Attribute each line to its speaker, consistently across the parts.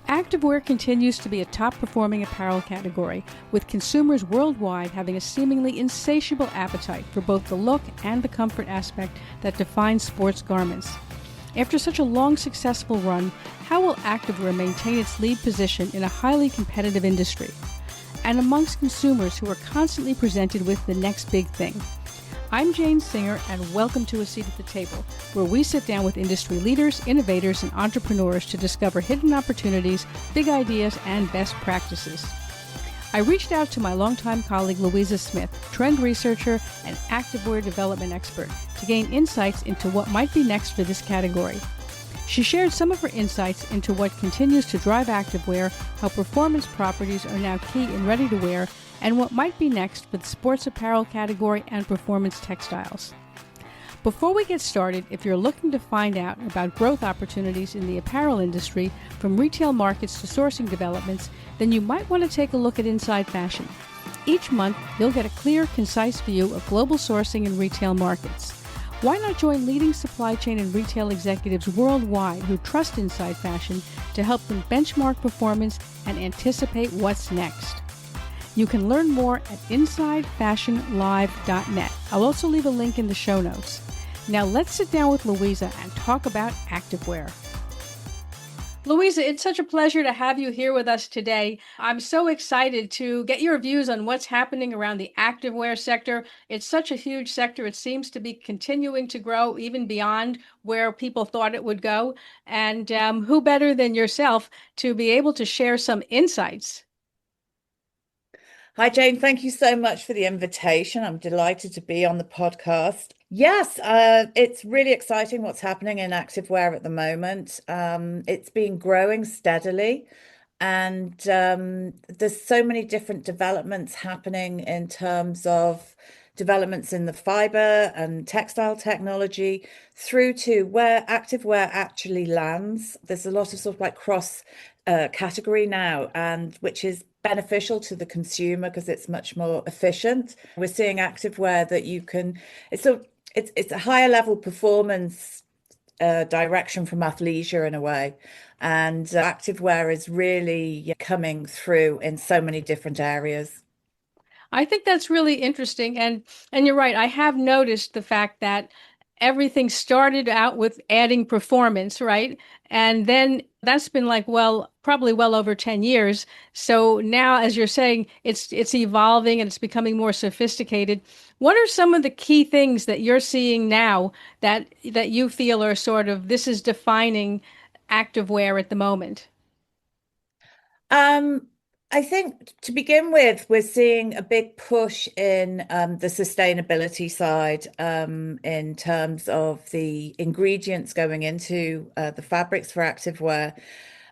Speaker 1: Activewear continues to be a top-performing apparel category, with consumers worldwide having a seemingly insatiable appetite for both the look and the comfort aspect that defines sports garments. After such a long, successful run, how will activewear maintain its lead position in a highly competitive industry? And amongst consumers who are constantly presented with the next big thing. I'm Jane Singer, and welcome to A Seat at the Table, where we sit down with industry leaders, innovators, and entrepreneurs to discover hidden opportunities, big ideas, and best practices. I reached out to my longtime colleague Louisa Smith, trend researcher and activewear development expert, to gain insights into what might be next for this category. She shared some of her insights into what continues to drive activewear, how performance properties are now key in ready-to-wear, and what might be next for the sports apparel category and performance textiles. Before we get started, if you're looking to find out about growth opportunities in the apparel industry, from retail markets to sourcing developments, then you might want to take a look at Inside Fashion. Each month, you'll get a clear, concise view of global sourcing and retail markets. Why not join leading supply chain and retail executives worldwide who trust Inside Fashion to help them benchmark performance and anticipate what's next? You can learn more at InsideFashionLive.net. I'll also leave a link in the show notes. Now let's sit down with Louisa and talk about activewear. Louisa, it's such a pleasure to have you here with us today. I'm so excited to get your views on what's happening around the activewear sector. It's such a huge sector. It seems to be continuing to grow even beyond where people thought it would go. And who better than yourself to be able to share some insights?
Speaker 2: Hi, Jane. Thank you so much for the invitation. I'm delighted to be on the podcast. Yes, it's really exciting what's happening in activewear at the moment. It's been growing steadily, and there's so many different developments happening in terms of developments in the fiber and textile technology through to where activewear actually lands. There's a lot of sort of like cross category now, and which is beneficial to the consumer because it's much more efficient. We're seeing activewear that you can, it's a higher level performance direction from athleisure in a way. And activewear is really coming through in so many different areas.
Speaker 1: I think that's really interesting. And you're right. I have noticed the fact that everything started out with adding performance, right? And then that's been like, well, probably well over 10 years. So now, as you're saying, it's evolving and it's becoming more sophisticated. What are some of the key things that you're seeing now that you feel are sort of this is defining activewear at the moment?
Speaker 2: Um, I think to begin with, we're seeing a big push in the sustainability side in terms of the ingredients going into the fabrics for activewear.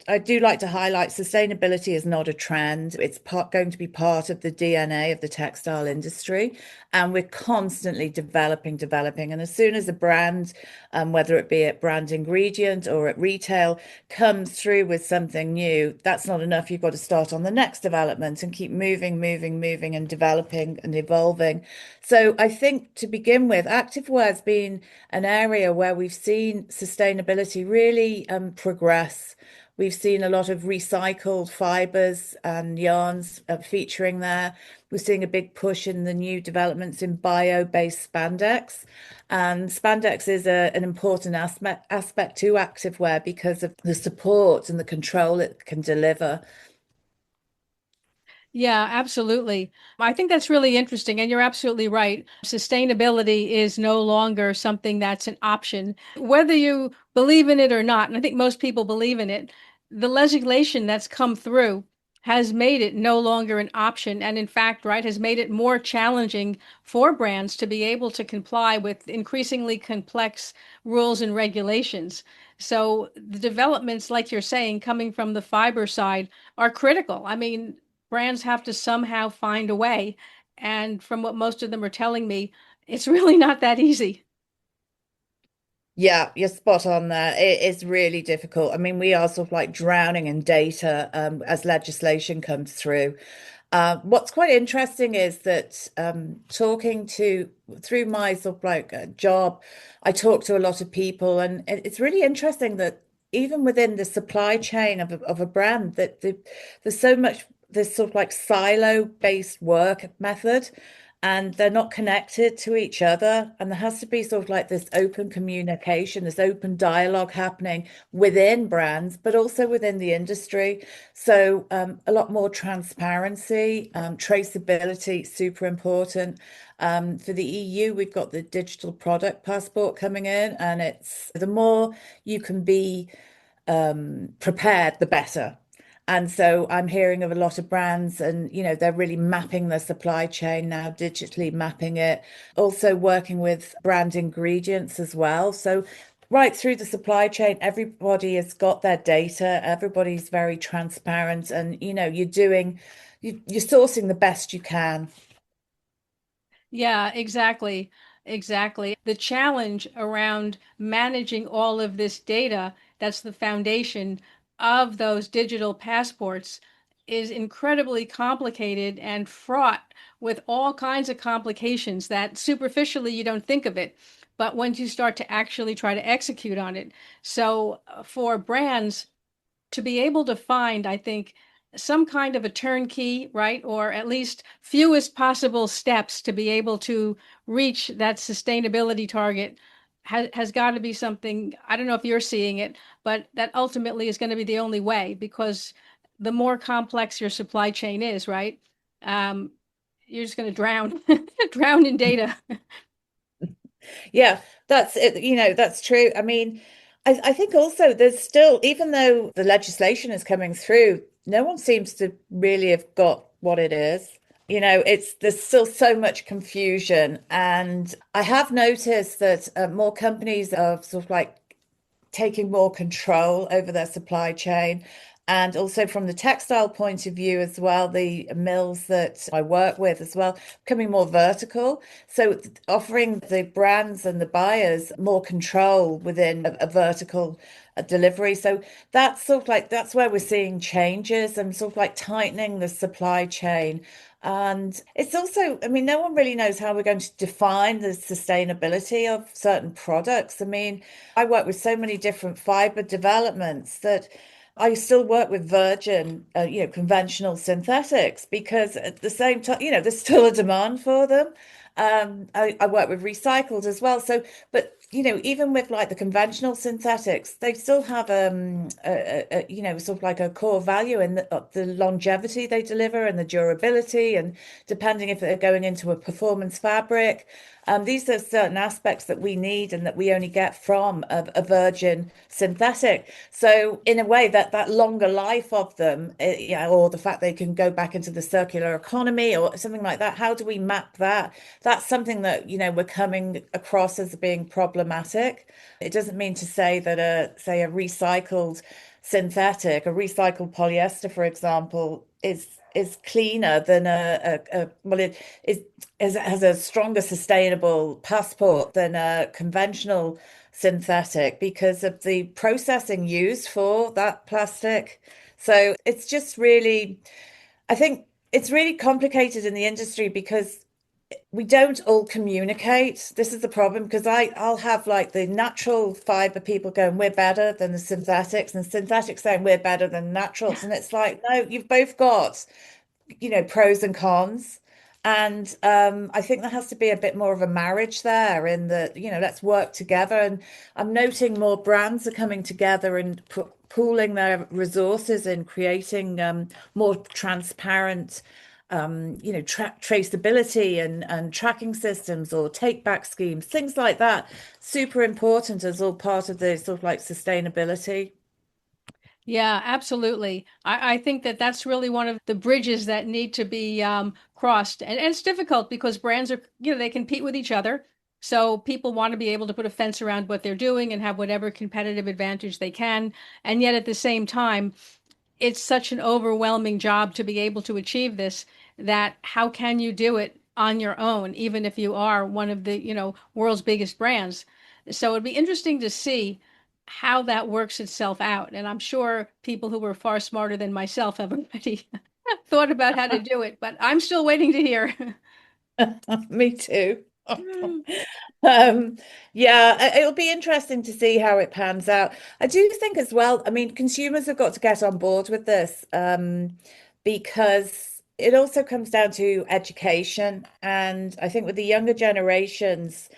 Speaker 2: I do like to highlight sustainability is not a trend. It's going to be part of the DNA of the textile industry. And we're constantly developing. And as soon as a brand, whether it be at brand ingredient or at retail, comes through with something new, that's not enough. You've got to start on the next development and keep moving and developing and evolving. So I think to begin with, activewear has been an area where we've seen sustainability really progress. We've seen a lot of recycled fibers and yarns featuring there. We're seeing a big push in the new developments in bio-based spandex. And spandex is an important aspect to activewear because of the support and the control it can deliver.
Speaker 1: Yeah, absolutely. I think that's really interesting. And you're absolutely right. Sustainability is no longer something that's an option, whether you believe in it or not. And I think most people believe in it. The legislation that's come through has made it no longer an option. And in fact, right, has made it more challenging for brands to be able to comply with increasingly complex rules and regulations. So the developments, like you're saying, coming from the fiber side are critical. I mean, brands have to somehow find a way. And from what most of them are telling me, it's really not that easy.
Speaker 2: Yeah, you're spot on there. It is really difficult. I mean, we are sort of like drowning in data as legislation comes through. What's quite interesting is that talking to through my sort of like job, I talk to a lot of people, and it's really interesting that even within the supply chain of a brand, that there's so much this sort of like silo-based work method, and they're not connected to each other. And there has to be sort of like this open communication, this open dialogue happening within brands, but also within the industry. So a lot more transparency, traceability, super important. For the EU, we've got the digital product passport coming in, and it's the more you can be prepared, the better. And so I'm hearing of a lot of brands, and they're really mapping their supply chain now, digitally mapping it, also working with brand ingredients as well. So right through the supply chain, everybody has got their data, everybody's very transparent, and you're sourcing the best you can.
Speaker 1: Yeah, exactly. Exactly. The challenge around managing all of this data, that's the foundation of those digital passports, is incredibly complicated and fraught with all kinds of complications that superficially you don't think of it, but once you start to actually try to execute on it. So for brands, to be able to find, I think, some kind of a turnkey, right? Or at least fewest possible steps to be able to reach that sustainability target has got to be something. I don't know if you're seeing it, but that ultimately is going to be the only way because the more complex your supply chain is, right? Um, you're just going to drown, drown in data.
Speaker 2: Yeah, that's it. That's true. I mean, I think also there's still, even though the legislation is coming through, no one seems to really have got what it is. There's still so much confusion. And I have noticed that more companies are sort of like taking more control over their supply chain. And also from the textile point of view as well, the mills that I work with as well, becoming more vertical. So offering the brands and the buyers more control within a vertical delivery. So that's where we're seeing changes and sort of like tightening the supply chain. And it's also, I mean, no one really knows how we're going to define the sustainability of certain products. I mean, I work with so many different fiber developments that I still work with virgin, conventional synthetics because at the same time, there's still a demand for them. I work with recycled as well. So, but even with like the conventional synthetics, they still have sort of like a core value in the longevity they deliver and the durability, and depending if they're going into a performance fabric. These are certain aspects that we need and that we only get from a virgin synthetic. So, in a way, that longer life of them, or the fact they can go back into the circular economy or something like that. How do we map that? That's something that we're coming across as being problematic. It doesn't mean to say that say a recycled synthetic, a recycled polyester, for example, is cleaner than well, has a stronger sustainable passport than a conventional synthetic because of the processing used for that plastic. So it's just really, I think it's really complicated in the industry because we don't all communicate. This is the problem because I'll have like the natural fiber people going, we're better than the synthetics, and synthetics saying we're better than naturals. And it's like, no, you've both got, pros and cons. And I think there has to be a bit more of a marriage there in that, let's work together. And I'm noting more brands are coming together and pooling their resources in creating more transparent traceability and tracking systems or take back schemes, things like that. Super important as all part of the sort of like sustainability.
Speaker 1: Yeah, absolutely. I think that that's really one of the bridges that need to be crossed. And it's difficult because brands are, they compete with each other. So people want to be able to put a fence around what they're doing and have whatever competitive advantage they can. And yet at the same time, it's such an overwhelming job to be able to achieve this that how can you do it on your own, even if you are one of the, world's biggest brands? So it'd be interesting to see how that works itself out. And I'm sure people who were far smarter than myself have already thought about how to do it, but I'm still waiting to hear.
Speaker 2: Me too. Um, yeah, it'll be interesting to see how it pans out. I do think as well, I mean, consumers have got to get on board with this, because it also comes down to education. And I think with the younger generations,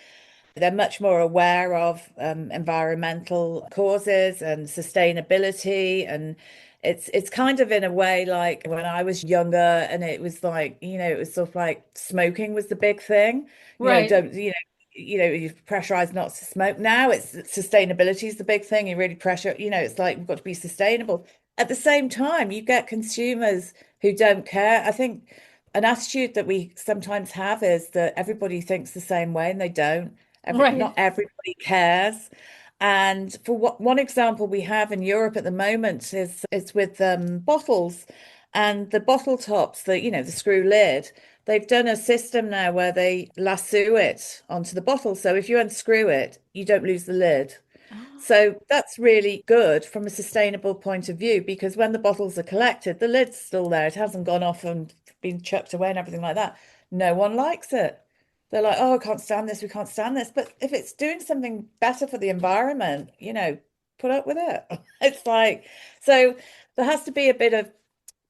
Speaker 2: they're much more aware of environmental causes and sustainability. And it's kind of in a way like when I was younger and it was like, it was sort of like smoking was the big thing.
Speaker 1: Right,
Speaker 2: Don't, you're pressurized not to smoke. Now it's sustainability is the big thing. You really pressure, it's like we've got to be sustainable. At the same time, you get consumers who don't care. I think an attitude that we sometimes have is that everybody thinks the same way and they don't.
Speaker 1: right.
Speaker 2: Not everybody cares. And for one example we have in Europe at the moment is it's with bottles and the bottle tops, the screw lid. They've done a system now where they lasso it onto the bottle. So if you unscrew it, you don't lose the lid.
Speaker 1: Oh,
Speaker 2: So that's really good from a sustainable point of view because when the bottles are collected, the lid's still there. It hasn't gone off and been chucked away and everything like that. No one likes it. They're like, oh, I can't stand this. We can't stand this. But if it's doing something better for the environment, put up with it. It's like, so there has to be a bit of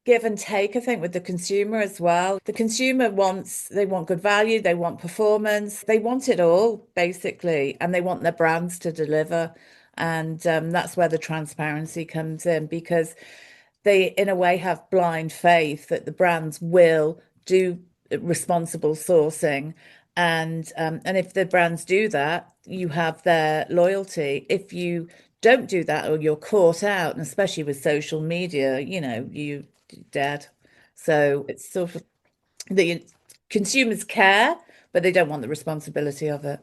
Speaker 2: give and take, I think, with the consumer as well. The consumer they want good value, they want performance, they want it all, basically, and they want their brands to deliver. And that's where the transparency comes in because they, in a way, have blind faith that the brands will do responsible sourcing. And if the brands do that, you have their loyalty. If you don't do that or you're caught out, and especially with social media, you dead. So it's sort of the consumers care, but they don't want the responsibility of it.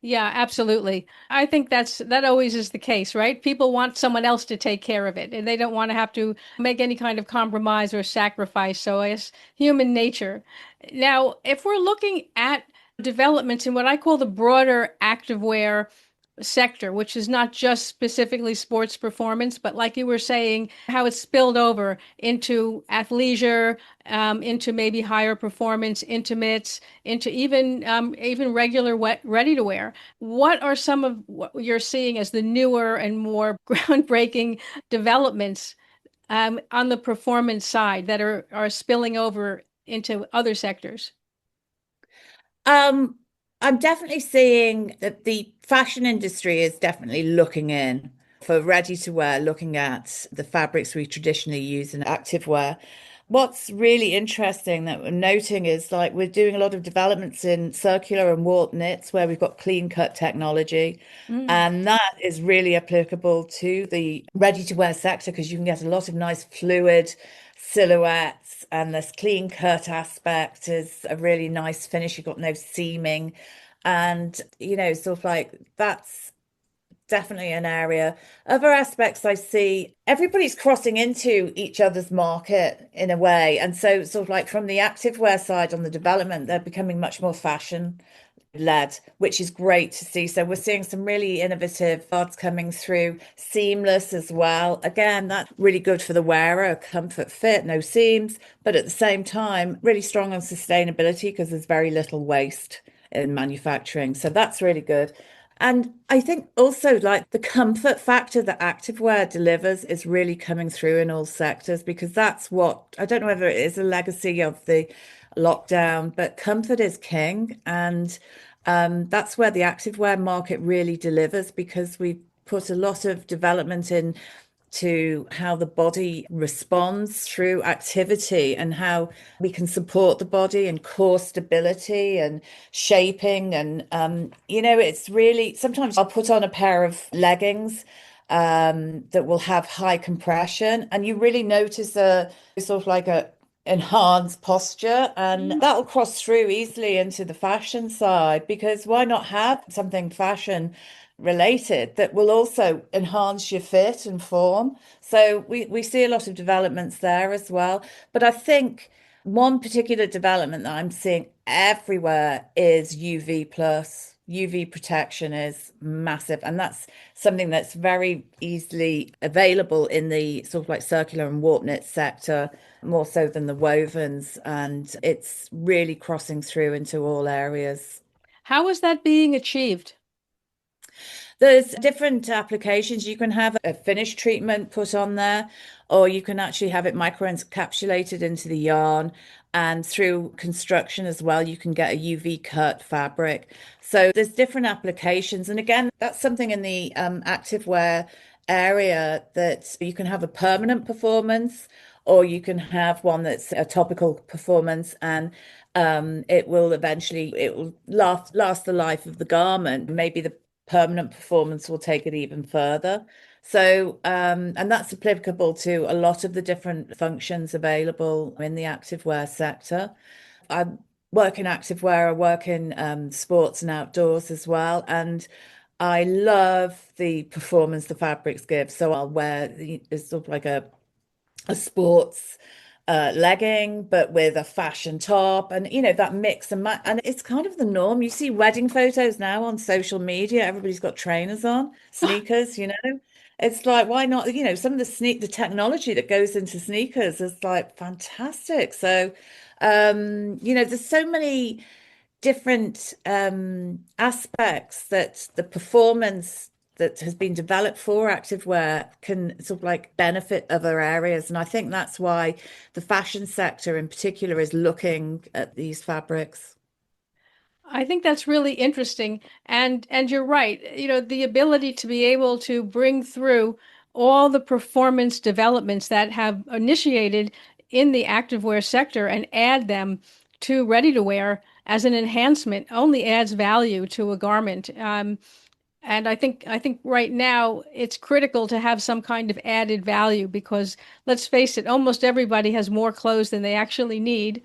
Speaker 1: yeah, absolutely. I think that always is the case, right? People want someone else to take care of it, and they don't want to have to make any kind of compromise or sacrifice. So it's human nature. Now, if we're looking at developments in what I call the broader activewear sector, which is not just specifically sports performance, but like you were saying, how it's spilled over into athleisure, into maybe higher performance intimates, into even regular wet ready to wear. What are some of what you're seeing as the newer and more groundbreaking developments on the performance side that are spilling over into other sectors?
Speaker 2: Um, I'm definitely seeing that the fashion industry is definitely looking in for ready to wear, looking at the fabrics we traditionally use in activewear. What's really interesting that we're noting is like we're doing a lot of developments in circular and warp knits where we've got clean cut technology.
Speaker 1: Mm.
Speaker 2: And that is really applicable to the ready to wear sector because you can get a lot of nice fluid silhouettes and this clean cut aspect is a really nice finish. You've got no seaming. And, sort of like that's definitely an area. Other aspects I see, everybody's crossing into each other's market in a way. And so, sort of like from the activewear side on the development, they're becoming much more fashion led, which is great to see. So we're seeing some really innovative odds coming through, seamless as well. Again, that's really good for the wearer, comfort fit, no seams, but at the same time, really strong on sustainability because there's very little waste in manufacturing. So that's really good. And I think also like the comfort factor that activewear delivers is really coming through in all sectors because that's what I don't know whether it is a legacy of the lockdown, but comfort is king. And that's where the activewear market really delivers because we put a lot of development in to how the body responds through activity and how we can support the body and core stability and shaping. And, it's really sometimes I'll put on a pair of leggings that will have high compression, and you really notice a sort of like a enhanced posture, and that'll cross through easily into the fashion side because why not have something fashion related that will also enhance your fit and form. So we see a lot of developments there as well. But I think one particular development that I'm seeing everywhere is UV plus. UV protection is massive, and that's something that's very easily available in the sort of like circular and warp knit sector, more so than the wovens, and it's really crossing through into all areas.
Speaker 1: How is that being achieved?
Speaker 2: There's different applications. You can have a finish treatment put on there, or you can actually have it microencapsulated into the yarn. And through construction as well, you can get a UV cut fabric. So there's different applications. And again, that's something in the activewear area that you can have a permanent performance, or you can have one that's a topical performance, and it will last the life of the garment. Maybe the permanent performance will take it even further. So, and that's applicable to a lot of the different functions available in the activewear sector. I work in activewear, I work in sports and outdoors as well. And I love the performance the fabrics give. So I'll wear it's sort of like a sports legging, but with a fashion top, and that mix and match. And it's kind of the norm. You see wedding photos now on social media. Everybody's got trainers on, sneakers. It's like, why not? Some of the technology that goes into sneakers is like fantastic. So, there's so many different aspects that the performance that has been developed for activewear can sort of like benefit other areas. And I think that's why the fashion sector in particular is looking at these fabrics.
Speaker 1: I think that's really interesting. And you're right. The ability to be able to bring through all the performance developments that have initiated in the activewear sector and add them to ready to wear as an enhancement only adds value to a garment. And I think right now it's critical to have some kind of added value because let's face it, almost everybody has more clothes than they actually need.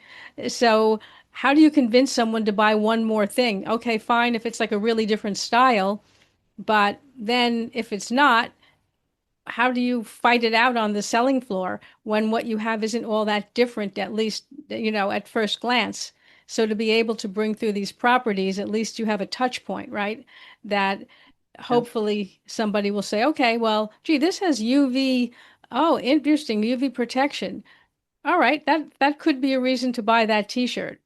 Speaker 1: So how do you convince someone to buy one more thing? Okay, fine if it's like a really different style, but then if it's not, how do you fight it out on the selling floor when what you have isn't all that different, at least, at first glance? So to be able to bring through these properties, at least you have a touch point, right? That
Speaker 2: Yeah.
Speaker 1: hopefully somebody will say, okay, well, gee, this has UV, oh, interesting, UV protection. All right, that could be a reason to buy that t-shirt.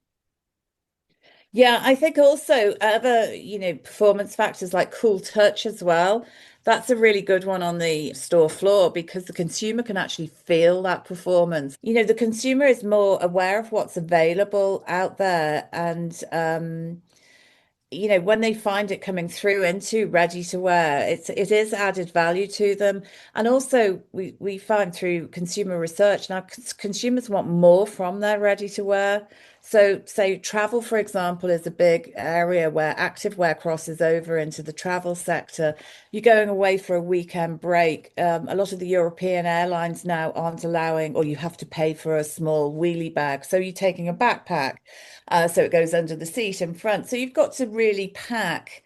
Speaker 2: Yeah, I think also other, performance factors like cool touch as well. That's a really good one on the store floor because the consumer can actually feel that performance. The consumer is more aware of what's available out there, and when they find it coming through into ready to wear, it is added value to them. And also we find through consumer research now consumers want more from their ready to wear. So say travel, for example, is a big area where activewear crosses over into the travel sector. You're going away for a weekend break. A lot of the European airlines now aren't allowing, or you have to pay for a small wheelie bag. So you're taking a backpack. So it goes under the seat in front. So you've got to really pack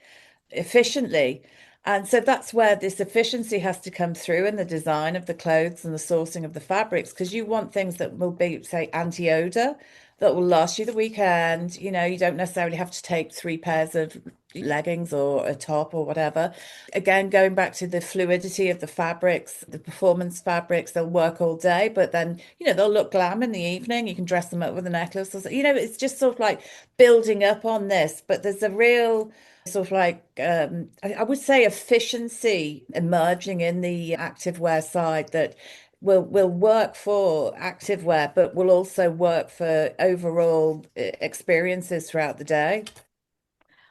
Speaker 2: efficiently. And so that's where this efficiency has to come through in the design of the clothes and the sourcing of the fabrics, because you want things that will be, say, anti-odor, that will last you the weekend. You don't necessarily have to take three pairs of leggings or a top or whatever. Again, going back to the fluidity of the fabrics, the performance fabrics, they'll work all day, but then, they'll look glam in the evening. You can dress them up with a necklace or so. It's just sort of like building up on this, but there's a real sort of like I would say efficiency emerging in the activewear side that will work for activewear, but will also work for overall experiences throughout the day.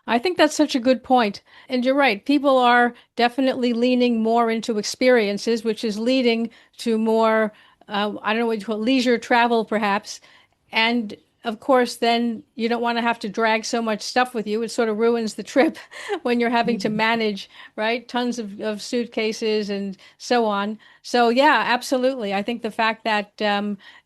Speaker 1: I think that's such a good point. And you're right. People are definitely leaning more into experiences, which is leading to more, I don't know what you call it, leisure travel, perhaps. And of course, then you don't want to have to drag so much stuff with you. It sort of ruins the trip when you're having to manage, right? Tons of suitcases and so on. So yeah, absolutely. I think the fact that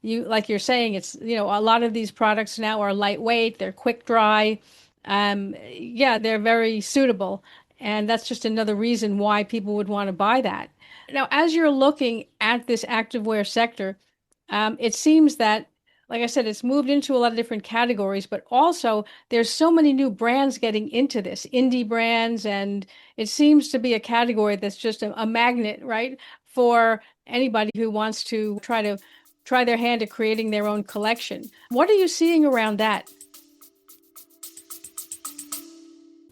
Speaker 1: like you're saying, it's, a lot of these products now are lightweight, they're quick dry. Yeah, they're very suitable. And that's just another reason why people would want to buy that. Now, as you're looking at this activewear sector, it seems that, like I said, it's moved into a lot of different categories, but also there's so many new brands getting into this, indie brands, and it seems to be a category that's just a magnet, right, for anybody who wants to try their hand at creating their own collection. What are you seeing around that?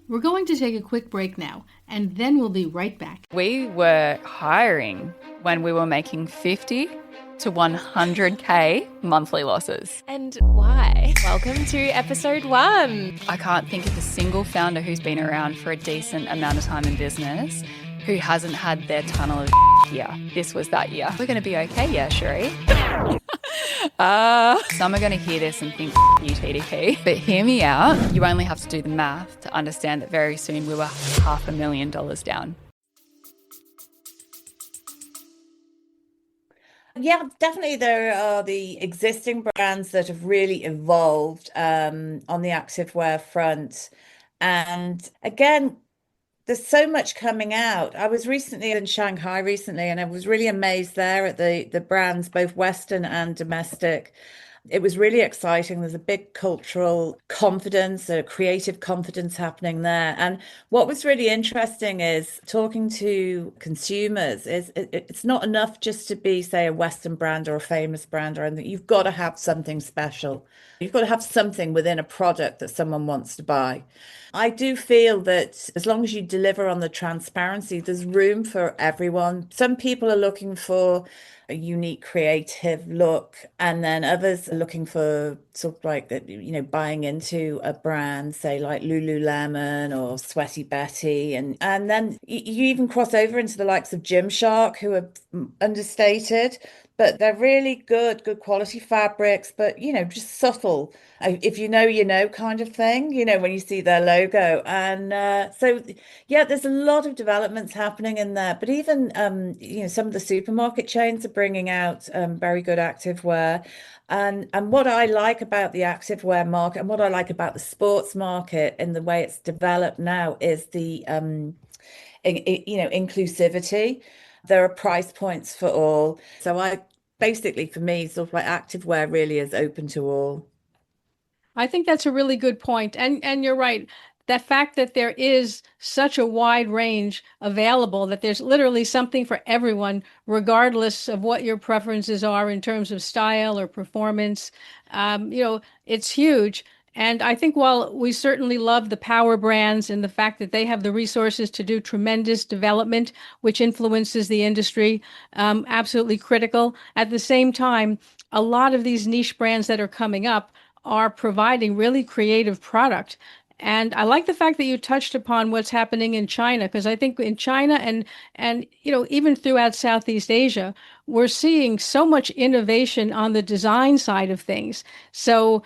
Speaker 1: We're going to take a quick break now, and then we'll be right back.
Speaker 3: We were hiring when we were making 50 to 100K monthly losses.
Speaker 4: And why? Welcome to episode 1.
Speaker 3: I can't think of a single founder who's been around for a decent amount of time in business who hasn't had their tunnel of year. This was that year. We're going to be okay, yeah, Sheree. Some are going to hear this and think, you TDP. But hear me out. You only have to do the math to understand that very soon we were $500,000 down.
Speaker 2: Yeah, definitely there are the existing brands that have really evolved on the activewear front. And again, there's so much coming out. I was recently in Shanghai recently, and I was really amazed there at the brands, both Western and domestic. It was really exciting. There's a big cultural confidence, a creative confidence happening there. And what was really interesting is talking to consumers is it's not enough just to be, say, a Western brand or a famous brand or anything. You've got to have something special. You've got to have something within a product that someone wants to buy. I do feel that as long as you deliver on the transparency, there's room for everyone. Some people are looking for a unique creative look, and then others are looking for sort of like buying into a brand, say like Lululemon or Sweaty Betty, and then you even cross over into the likes of Gymshark, who are understated, but they're really good quality fabrics, but just subtle. If you know, you know, kind of thing, when you see their logo. And so, yeah, there's a lot of developments happening in there. But even, some of the supermarket chains are bringing out very good activewear. And what I like about the activewear market and what I like about the sports market and the way it's developed now is the, inclusivity. There are price points for all. So basically for me, sort of like activewear really is open to all.
Speaker 1: I think that's a really good point. And you're right. The fact that there is such a wide range available, that there's literally something for everyone, regardless of what your preferences are in terms of style or performance, it's huge. And I think while we certainly love the power brands and the fact that they have the resources to do tremendous development, which influences the industry, absolutely critical. At the same time, a lot of these niche brands that are coming up are providing really creative product. And I like the fact that you touched upon what's happening in China, because I think in China and even throughout Southeast Asia, we're seeing so much innovation on the design side of things. So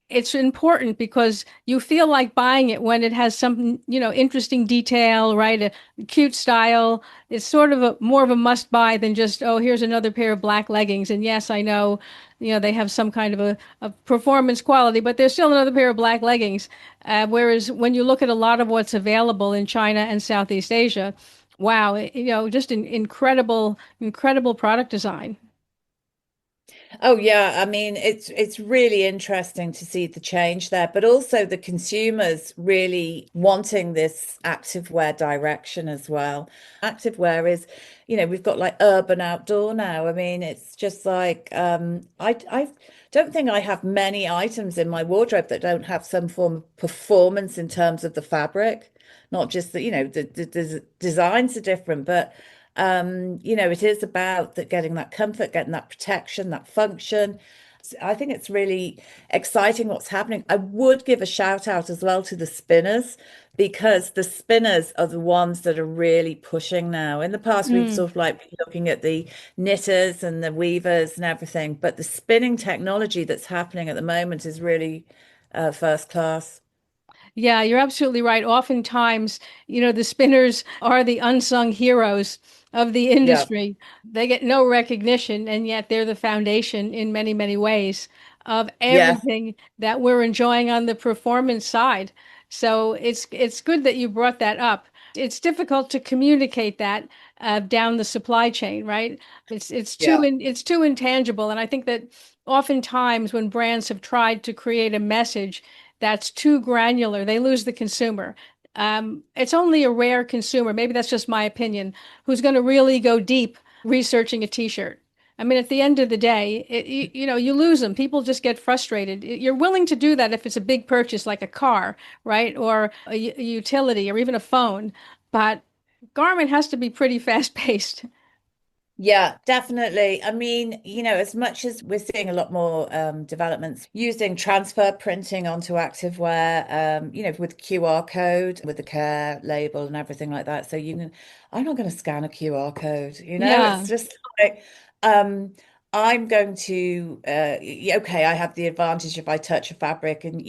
Speaker 1: it's important because you feel like buying it when it has some, interesting detail, right? A cute style. It's sort of more of a must buy than just, oh, here's another pair of black leggings. And yes, I know, they have some kind of a performance quality, but there's still another pair of black leggings. Whereas when you look at a lot of what's available in China and Southeast Asia, wow, just an incredible product design.
Speaker 2: Oh yeah, I mean it's really interesting to see the change there, but also the consumers really wanting this activewear direction as well. Activewear is, we've got like urban outdoor now. I mean, it's just like I don't think I have many items in my wardrobe that don't have some form of performance in terms of the fabric. Not just that, the designs are different, but it is about that getting that comfort, getting that protection, that function. I think it's really exciting what's happening. I would give a shout out as well to the spinners because the spinners are the ones that are really pushing now. In the past, we've
Speaker 1: Mm.
Speaker 2: sort of like been looking at the knitters and the weavers and everything, but the spinning technology that's happening at the moment is really first class.
Speaker 1: Yeah, you're absolutely right. Oftentimes, the spinners are the unsung heroes of the
Speaker 2: Yeah.
Speaker 1: industry. They get no recognition, and yet they're the foundation in many, many ways of
Speaker 2: Yes.
Speaker 1: everything that we're enjoying on the performance side. So it's good that you brought that up. It's difficult to communicate that down the supply chain, right?
Speaker 2: Yeah.
Speaker 1: It's too intangible, and I think that oftentimes when brands have tried to create a message that's too granular, they lose the consumer. It's only a rare consumer, maybe that's just my opinion, who's going to really go deep researching a t-shirt. I mean, at the end of the day, you lose them. People just get frustrated. You're willing to do that if it's a big purchase like a car, right? Or a utility or even a phone. But garment has to be pretty fast paced.
Speaker 2: Yeah, definitely. I mean, as much as we're seeing a lot more developments using transfer printing onto activewear, with QR code, with the care label and everything like that. So I'm not going to scan a QR code,
Speaker 1: Yeah.
Speaker 2: it's just like, um, I'm going to, okay, I have the advantage if I touch a fabric and,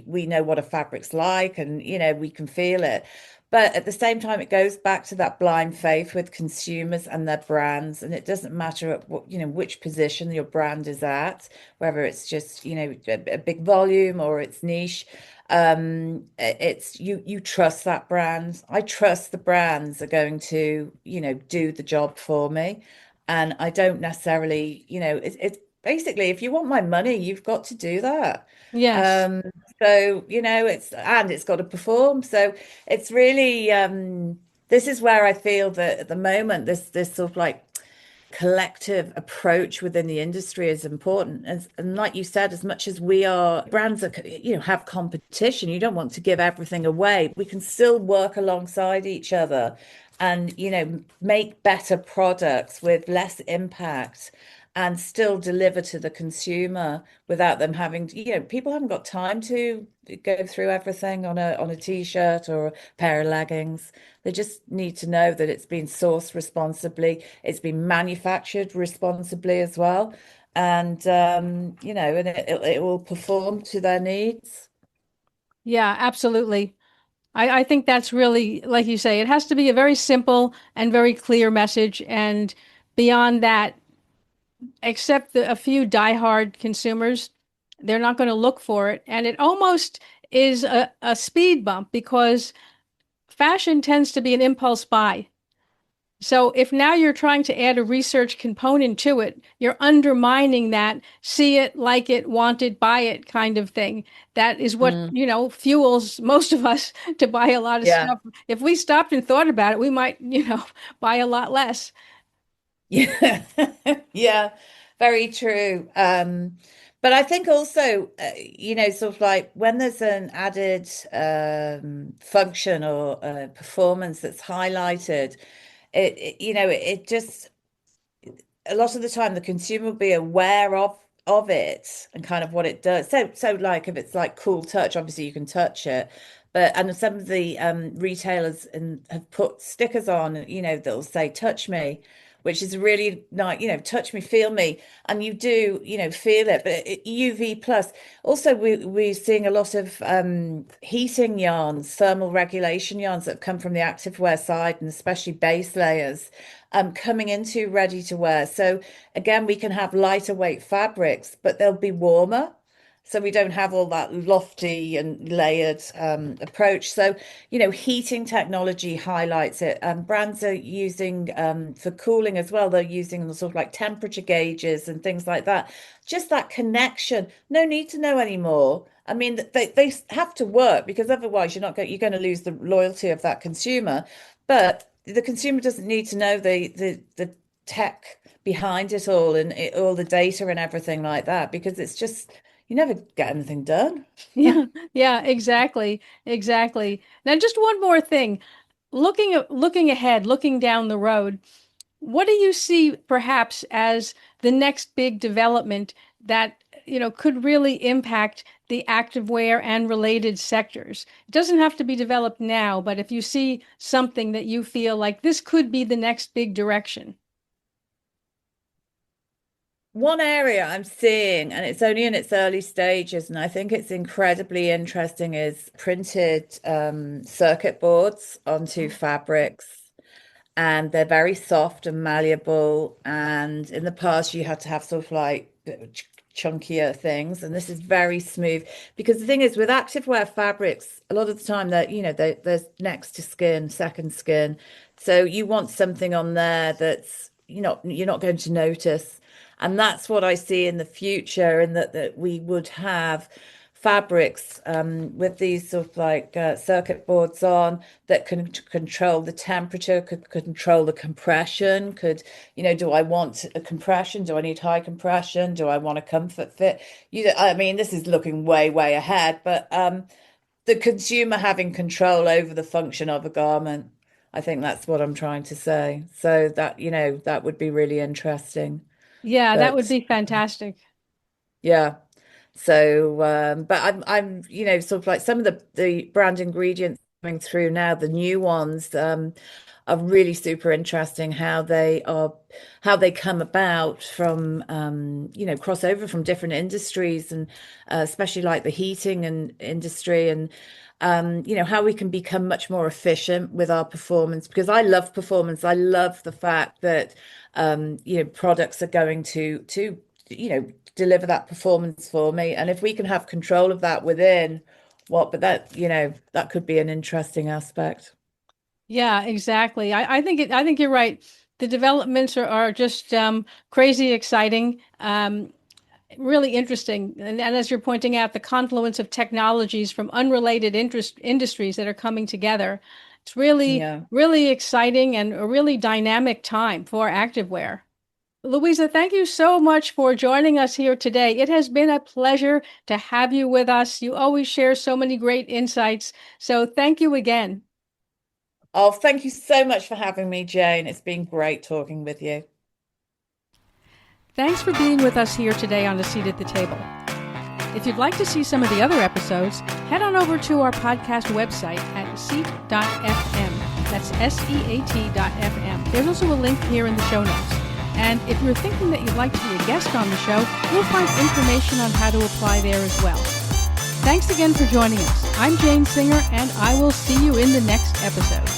Speaker 2: we know what a fabric's like and, we can feel it. But at the same time, it goes back to that blind faith with consumers and their brands. And it doesn't matter at what, which position your brand is at, whether it's just, a big volume or it's niche. It's you trust that brand. I trust the brands are going to, do the job for me. And I don't necessarily, it's basically if you want my money, you've got to do that.
Speaker 1: Yes.
Speaker 2: Um, so, it's got to perform. So it's really this is where I feel that at the moment this sort of like collective approach within the industry is important. And like you said, as much as we are brands that have competition, you don't want to give everything away. We can still work alongside each other and make better products with less impact and still deliver to the consumer without them having people haven't got time to go through everything on a t-shirt or a pair of leggings. They just need to know that it's been sourced responsibly, it's been manufactured responsibly as well, and and it will perform to their needs.
Speaker 1: Yeah, absolutely. I think that's really, like you say, it has to be a very simple and very clear message. And beyond that, except a few diehard consumers, they're not going to look for it. And it almost is a speed bump because fashion tends to be an impulse buy. So if now you're trying to add a research component to it, you're undermining that see it, like it, want it, buy it kind of thing. That is what,
Speaker 2: Mm,
Speaker 1: fuels most of us to buy a lot of
Speaker 2: yeah.
Speaker 1: stuff. If we stopped and thought about it, we might, buy a lot less.
Speaker 2: Yeah, yeah, very true. But I think also, sort of like when there's an added function or performance that's highlighted, it just a lot of the time the consumer will be aware of it and kind of what it does. So like if it's like cool touch, obviously you can touch it. But and some of the retailers have put stickers on, that'll say touch me, which is really nice, touch me, feel me. And you do, feel it. But UV plus. Also we're seeing a lot of heating yarns, thermal regulation yarns that have come from the activewear side and especially base layers coming into ready to wear. So again, we can have lighter weight fabrics, but they'll be warmer. So we don't have all that lofty and layered approach. So, heating technology highlights it. Brands are using for cooling as well. They're using the sort of like temperature gauges and things like that. Just that connection. No need to know anymore. I mean, they have to work because otherwise you're going to lose the loyalty of that consumer. But the consumer doesn't need to know the tech behind it all and all the data and everything like that because it's just you never get anything done.
Speaker 1: Yeah, yeah, exactly, exactly. Now, just one more thing. Looking ahead, looking down the road, what do you see perhaps as the next big development that, could really impact the activewear and related sectors? It doesn't have to be developed now, but if you see something that you feel like this could be the next big direction.
Speaker 2: One area I'm seeing, and it's only in its early stages, and I think it's incredibly interesting, is printed circuit boards onto fabrics. And they're very soft and malleable. And in the past, you had to have sort of like chunkier things, and this is very smooth. Because the thing is, with activewear fabrics, a lot of the time that there's next to skin, second skin, so you want something on there that's you're not going to notice. And that's what I see in the future, in that we would have fabrics with these sort of like circuit boards on that can control the temperature, could control the compression, do I want a compression? Do I need high compression? Do I want a comfort fit? I mean, this is looking way, way ahead, but the consumer having control over the function of a garment. I think that's what I'm trying to say. So that, that would be really interesting.
Speaker 1: Yeah, that would
Speaker 2: But
Speaker 1: be fantastic.
Speaker 2: yeah. So, but I'm, sort of like some of the brand ingredients coming through now, the new ones, are really super interesting how they come about from, crossover from different industries and especially like the heating and industry and, how we can become much more efficient with our performance because I love performance. I love the fact that, products are going to deliver that performance for me. And if we can have control of that within but that could be an interesting aspect.
Speaker 1: Yeah, exactly. I think you're right. The developments are just crazy exciting, really interesting. And as you're pointing out, the confluence of technologies from unrelated industries that are coming together. It's really,
Speaker 2: Yeah.
Speaker 1: really exciting and a really dynamic time for activewear. Louisa, thank you so much for joining us here today. It has been a pleasure to have you with us. You always share so many great insights. So thank you again.
Speaker 2: Oh, thank you so much for having me, Jane. It's been great talking with you.
Speaker 1: Thanks for being with us here today on A Seat at the Table. If you'd like to see some of the other episodes, head on over to our podcast website at seat.fm. That's SEAT.fm. There's also a link here in the show notes. And if you're thinking that you'd like to be a guest on the show, you'll find information on how to apply there as well. Thanks again for joining us. I'm Jane Singer, and I will see you in the next episode.